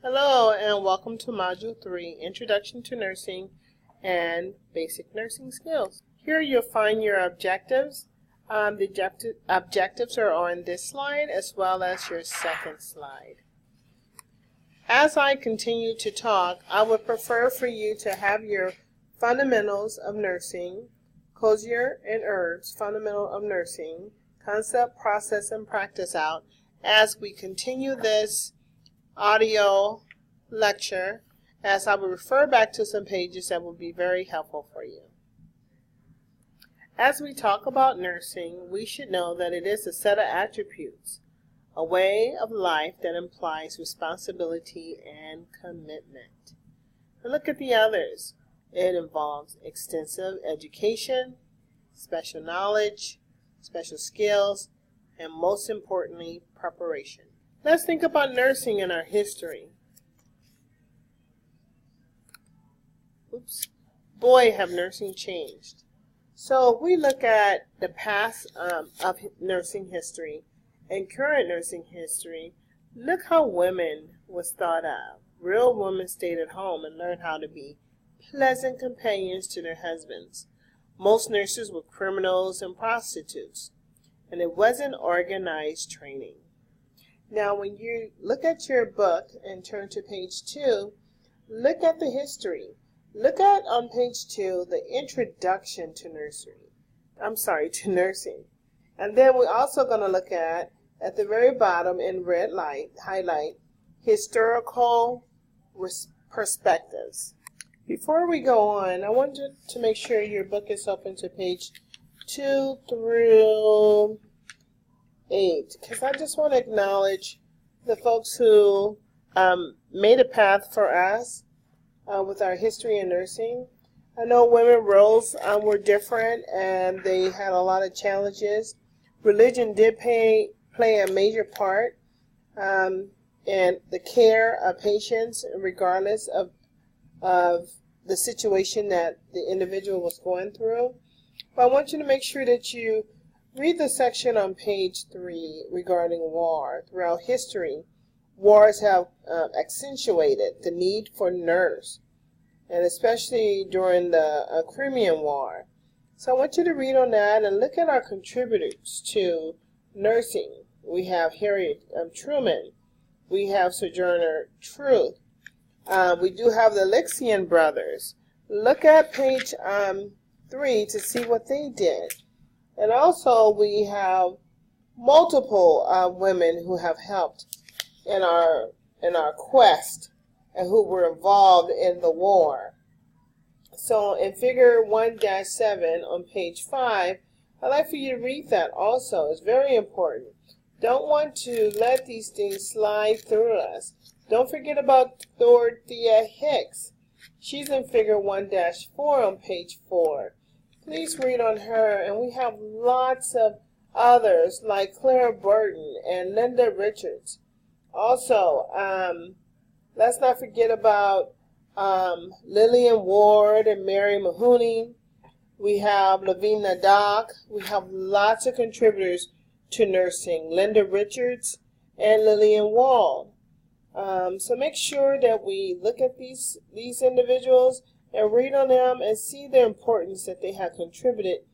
Hello and welcome to Module 3, Introduction to Nursing and Basic Nursing Skills. Here you'll find your objectives. The objectives are on this slide as well as your second slide. As I continue to talk, I would prefer for you to have your fundamentals of nursing, Cozier and Erd's fundamental of nursing, concept, process, and practice out as we continue this audio lecture, as I will refer back to some pages that will be very helpful for you. As we talk about nursing, we should know that it is a set of attributes, a way of life that implies responsibility and commitment. And look at the others. It involves extensive education, special knowledge, special skills, and most importantly, preparation. Let's think about nursing in our history. Boy, have nursing changed. So if we look at the past of nursing history and current nursing history, look how women was thought of. Real women stayed at home and learned how to be pleasant companions to their husbands. Most nurses were criminals and prostitutes, and it wasn't organized training. Now, when you look at your book and turn to page 2, look at the history. Look at on page 2 the introduction to nursing. And then we're also going to look at the very bottom in red light, highlight, historical perspectives. Before we go on, I want you to make sure your book is open to page 2 through 8, because I just want to acknowledge the folks who made a path for us with our history in nursing. I know women roles were different and they had a lot of challenges. Religion did play a major part in the care of patients, regardless of the situation that the individual was going through. But I want you to make sure that you read the section on page 3 regarding war. Throughout history, wars have accentuated the need for nurse, and especially during the Crimean War. So I want you to read on that and look at our contributors to nursing. We have Harriet Truman. We have Sojourner Truth. We do have the Lexian brothers. Look at page 3 to see what they did. And also we have multiple women who have helped in our quest and who were involved in the war. So in figure 1-7 on page 5, I'd like for you to read that also. It's very important. Don't want to let these things slide through us. Don't forget about Dorothea Hicks. She's in figure 1-4 on page 4. Please read on her, and we have lots of others like Clara Burton and Linda Richards. Also, let's not forget about Lillian Ward and Mary Mahoney. We have Lavina Dock. We have lots of contributors to nursing, Linda Richards and Lillian Wald. So make sure that we look at these individuals and read on them and see the importance that they have contributed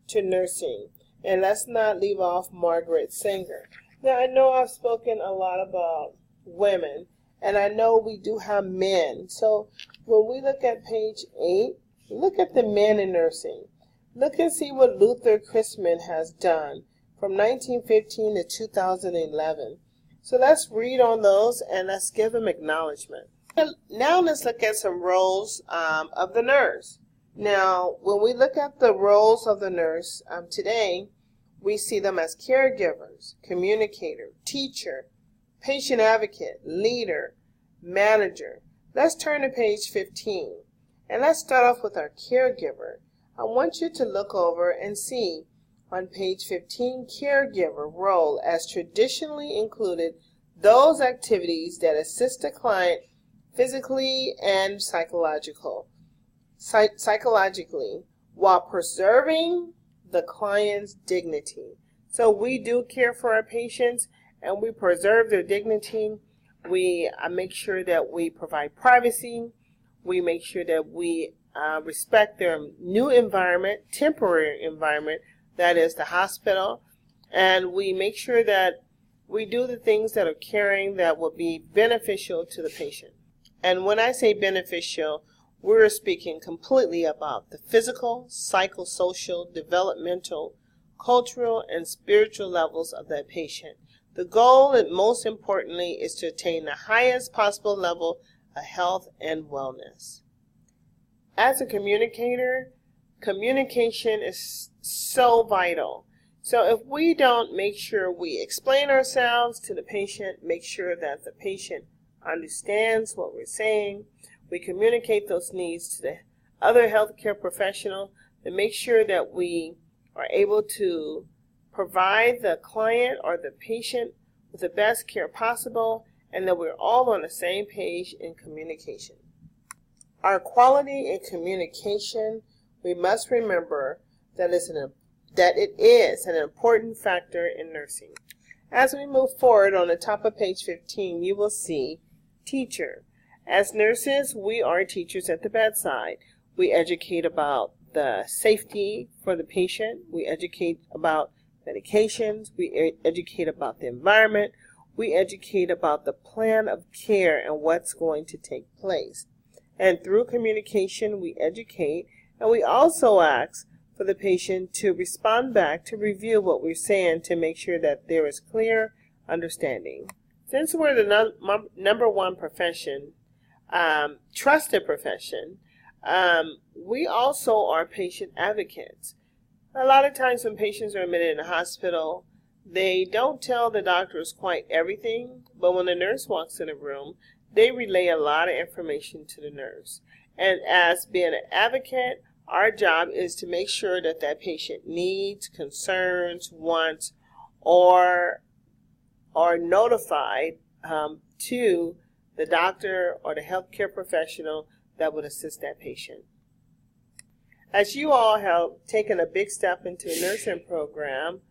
to nursing. And let's not leave off Margaret Sanger. Now, I know I've spoken a lot about women, and I know we do have men. So when we look at page 8, look at the men in nursing. Look and see what Luther Christman has done from 1915 to 2011. So let's read on those and let's give them acknowledgement. Now let's look at some roles of the nurse. Now, when we look at the roles of the nurse today, we see them as caregivers, communicator, teacher, patient advocate, leader, manager. Let's turn to page 15, and let's start off with our caregiver. I want you to look over and see on page 15, caregiver role as traditionally included those activities that assist the client physically and psychologically, while preserving the client's dignity. So we do care for our patients and we preserve their dignity We make sure that we provide privacy. We make sure that we respect their new environment, temporary environment, that is the hospital. And we make sure that we do the things that are caring that will be beneficial to the patient. And when I say beneficial, we're speaking completely about the physical, psychosocial, developmental, cultural, and spiritual levels of that patient. The goal, and most importantly, is to attain the highest possible level of health and wellness. As a communicator, communication is so vital. So if we don't make sure we explain ourselves to the patient, make sure that the patient understands what we're saying, we communicate those needs to the other healthcare professional, to make sure that we are able to provide the client or the patient with the best care possible, and that we're all on the same page in communication. Our quality in communication, we must remember that it is an important factor in nursing. As we move forward on the top of page 15, you will see teacher. As nurses, we are teachers at the bedside. We educate about the safety for the patient. We educate about medications. We educate about the environment. We educate about the plan of care and what's going to take place. And through communication, we educate, and we also ask for the patient to respond back, to review what we're saying, to make sure that there is clear understanding. Since we're the number one profession, trusted profession, we also are patient advocates. A lot of times when patients are admitted in the hospital, they don't tell the doctors quite everything, but when the nurse walks in the room, they relay a lot of information to the nurse. And as being an advocate, our job is to make sure that that patient needs, concerns, wants, or are notified to the doctor or the healthcare professional that would assist that patient. As you all have taken a big step into a nursing program,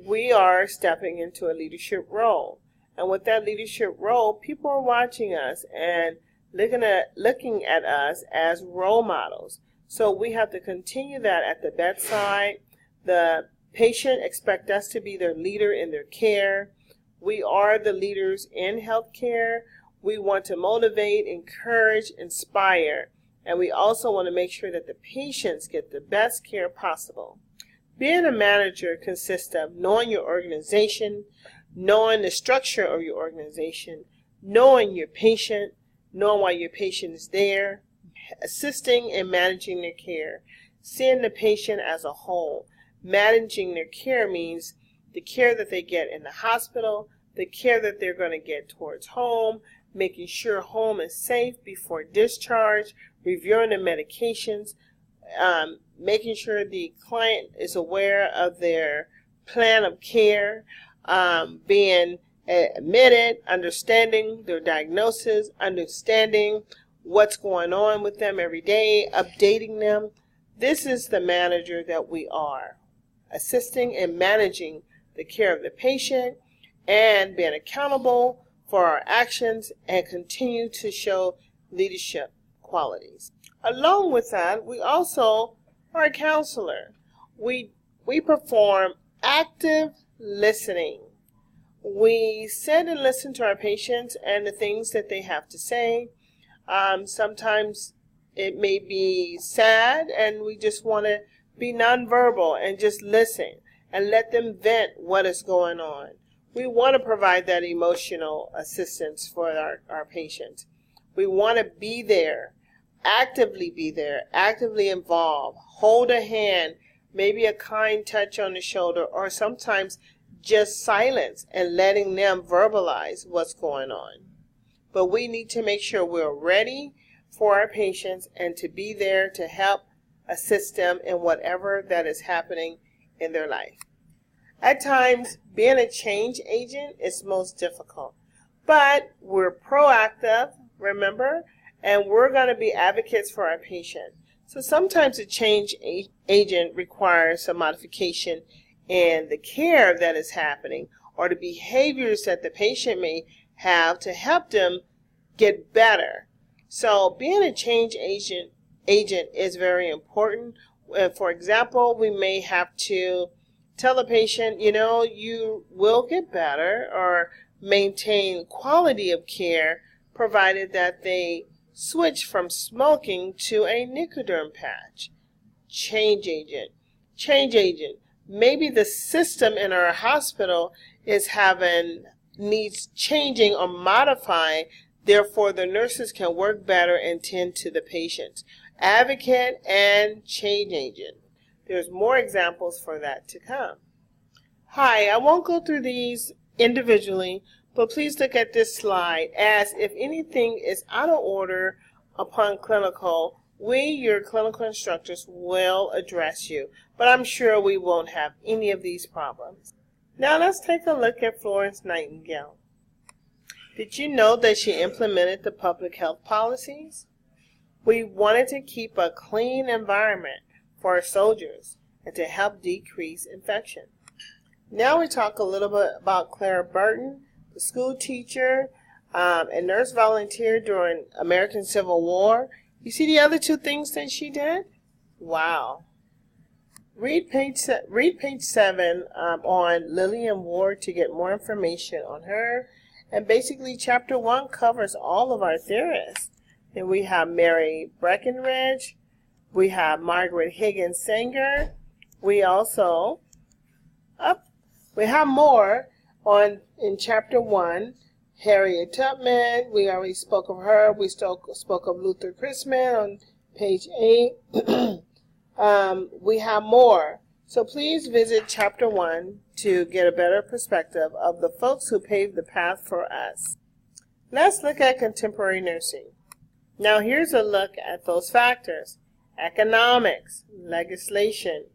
we are stepping into a leadership role. And with that leadership role, people are watching us and looking at us as role models. So we have to continue that at the bedside. The patient expects us to be their leader in their care. We are the leaders in healthcare. We want to motivate, encourage, inspire, and we also want to make sure that the patients get the best care possible. Being a manager consists of knowing your organization, knowing the structure of your organization, knowing your patient, knowing why your patient is there, assisting and managing their care, seeing the patient as a whole. Managing their care means the care that they get in the hospital, the care that they're going to get towards home, making sure home is safe before discharge, reviewing the medications, making sure the client is aware of their plan of care, being admitted, understanding their diagnosis, understanding what's going on with them every day, updating them. This is the manager that we are, assisting and managing the care of the patient and being accountable for our actions and continue to show leadership qualities. Along with that, we also are a counselor. We perform active listening. We sit and listen to our patients and the things that they have to say. Sometimes it may be sad and we just want to be nonverbal and just listen and let them vent what is going on. We want to provide that emotional assistance for our patients. We want to be there, actively involved, hold a hand, maybe a kind touch on the shoulder, or sometimes just silence and letting them verbalize what's going on. But we need to make sure we're ready for our patients and to be there to help assist them in whatever that is happening in their life. At times, being a change agent is most difficult, but we're proactive, remember, and we're going to be advocates for our patient. So sometimes a change agent requires some modification in the care that is happening or the behaviors that the patient may have to help them get better. So being a change agent is very important. For example, we may have to tell the patient, you will get better or maintain quality of care provided that they switch from smoking to a Nicoderm patch. Change agent. Maybe the system in our hospital needs changing or modifying. Therefore, the nurses can work better and tend to the patients. Advocate and change agent. There's more examples for that to come. Hi, I won't go through these individually, but please look at this slide, as if anything is out of order upon clinical, we, your clinical instructors, will address you. But I'm sure we won't have any of these problems. Now let's take a look at Florence Nightingale. Did you know that she implemented the public health policies? We wanted to keep a clean environment for our soldiers and to help decrease infection. Now we talk a little bit about Clara Barton, the school teacher and nurse volunteer during American Civil War. You see the other two things that she did? Wow. Read page 7 on Lillian Ward to get more information on her. And basically, Chapter 1 covers all of our theorists. And we have Mary Breckinridge. We have Margaret Higgins Sanger. We also, we have more in Chapter 1. Harriet Tubman, we already spoke of her. We spoke of Luther Christman on page 8. We have more. So please visit Chapter 1 to get a better perspective of the folks who paved the path for us. Let's look at contemporary nursing. Now here's a look at those factors. Economics, legislation,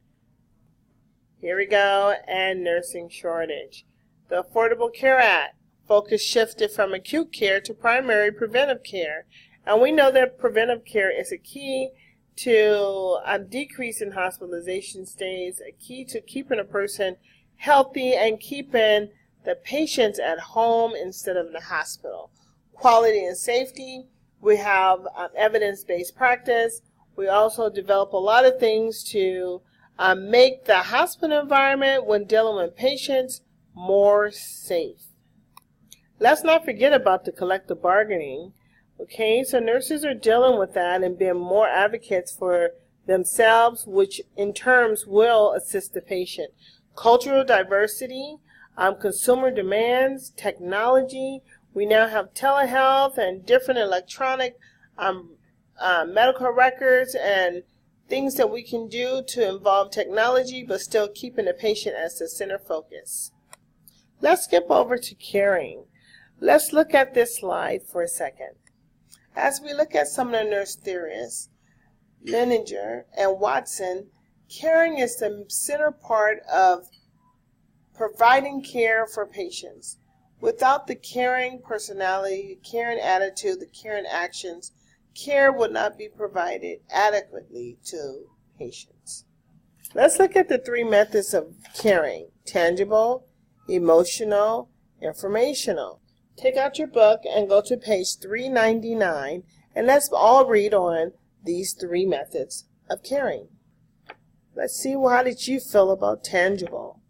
here we go, and nursing shortage. The Affordable Care Act. Focus shifted from acute care to primary preventive care. And we know that preventive care is a key to a decrease in hospitalization stays, a key to keeping a person healthy and keeping the patients at home instead of in the hospital. Quality and safety, we have evidence-based practice. We also develop a lot of things to make the hospital environment when dealing with patients more safe. Let's not forget about the collective bargaining. Okay, so nurses are dealing with that and being more advocates for themselves, which in terms will assist the patient. Cultural diversity, consumer demands, technology. We now have telehealth and different electronic medical records and things that we can do to involve technology, but still keeping the patient as the center focus. Let's skip over to caring. Let's look at this slide for a second. As we look at some of the nurse theorists, Leninger and Watson, caring is the center part of providing care for patients. Without the caring personality, the caring attitude, the caring actions, care would not be provided adequately to patients. Let's look at the 3 methods of caring: tangible, emotional, informational. Take out your book and go to page 399, and let's all read on these 3 methods of caring. Let's see, how did you feel about tangible?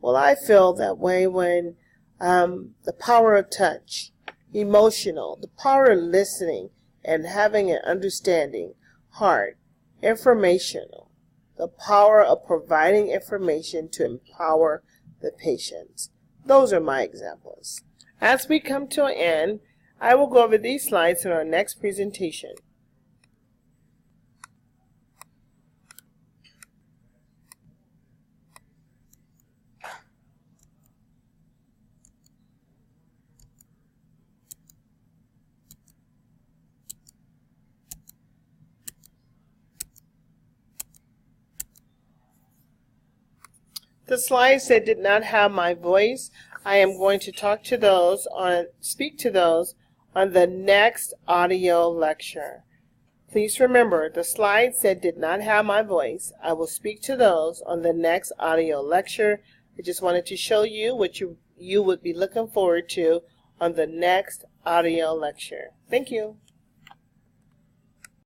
Well, I feel that way when the power of touch, emotional, the power of listening and having an understanding heart, informational, the power of providing information to empower the patients. Those are my examples. As we come to an end, I will go over these slides in our next presentation. The slides that did not have my voice, I am going to speak to those on the next audio lecture. Please remember, the slides that did not have my voice, I will speak to those on the next audio lecture. I just wanted to show you what you would be looking forward to on the next audio lecture. Thank you.